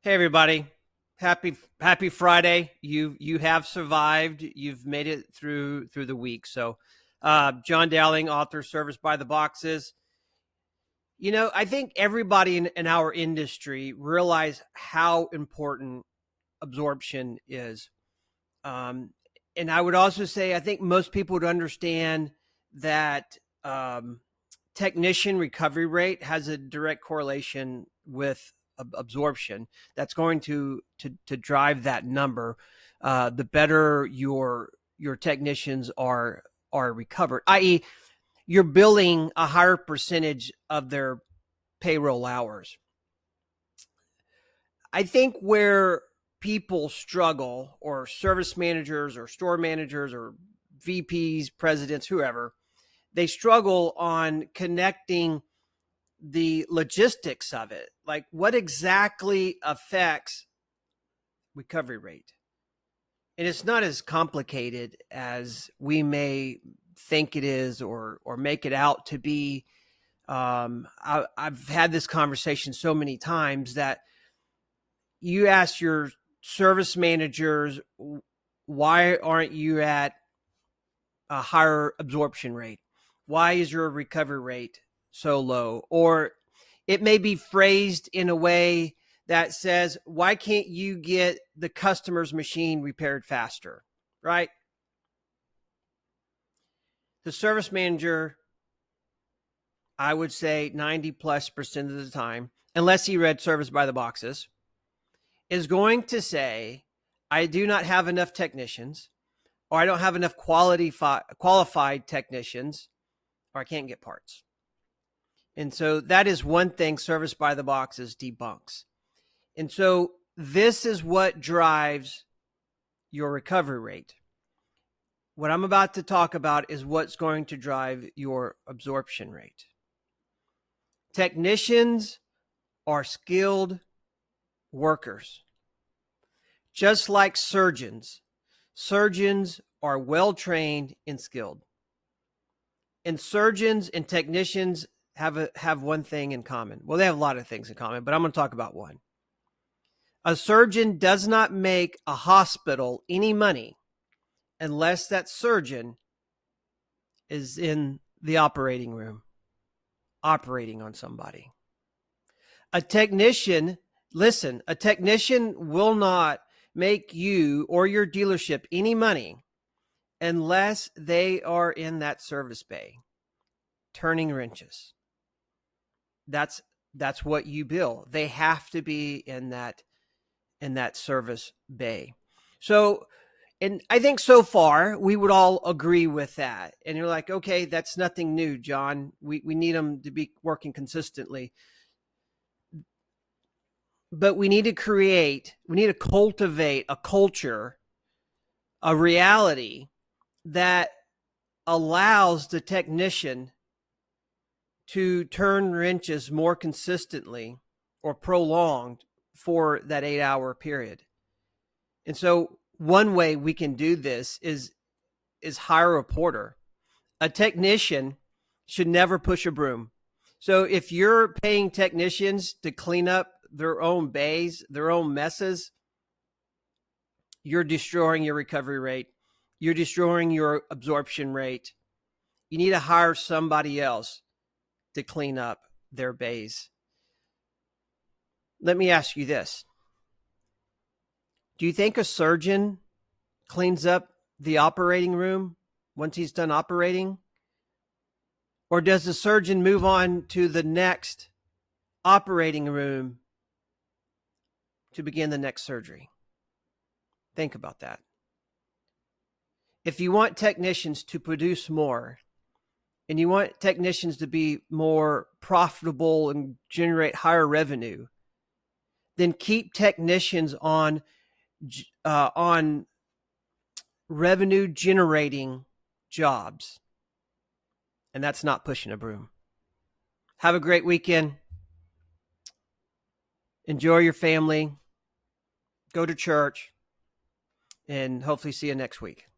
Hey everybody. Happy Friday. You have survived. You've made it through the week. So John Dowling, author, Service by the Boxes. I think everybody in our industry realize how important absorption is. Um, and I would also say I think most people would understand that um, technician recovery rate has a direct correlation with absorption. That's going to drive that number. The better your technicians are recovered, i.e., you're billing a higher percentage of their payroll hours. I think where people struggle, or service managers, or store managers, or VPs, presidents, whoever, they struggle on connecting the logistics of it. Like, what exactly affects recovery rate? And it's not as complicated as we may think it is, or make it out to be. I've had this conversation so many times that you ask your service managers, why aren't you at a higher absorption rate? Why is your recovery rate so low? Or it may be phrased in a way that says, why can't you get the customer's machine repaired faster? Right? The service manager, I would say 90+% of the time, unless he read Service by the Boxes, is going to say, I do not have enough technicians, or I don't have enough qualified technicians, or I can't get parts. And so that is one thing Service by the Boxes debunks. And so this is what drives your recovery rate. What I'm about to talk about is what's going to drive your absorption rate. Technicians are skilled workers. Just like surgeons are well trained and skilled. And surgeons and technicians have one thing in common. Well, they have a lot of things in common, but I'm going to talk about one. A surgeon does not make a hospital any money unless that surgeon is in the operating room operating on somebody. A technician will not make you or your dealership any money unless they are in that service bay turning wrenches. That's what you bill. They have to be in that service bay. So, and I think so far we would all agree with that. And you're like, okay, that's nothing new, John. We need them to be working consistently. But we need to cultivate a culture, a reality that allows the technician to turn wrenches more consistently or prolonged for that 8-hour period. And so one way we can do this is hire a porter. A technician should never push a broom. So if you're paying technicians to clean up their own bays, their own messes, you're destroying your recovery rate. You're destroying your absorption rate. You need to hire somebody else to clean up their bays. Let me ask you this. Do you think a surgeon cleans up the operating room once he's done operating? Or does the surgeon move on to the next operating room to begin the next surgery? Think about that. If you want technicians to produce more, and you want technicians to be more profitable and generate higher revenue, then keep technicians on revenue generating jobs. And that's not pushing a broom. Have a great weekend. Enjoy your family. Go to church. And hopefully see you next week.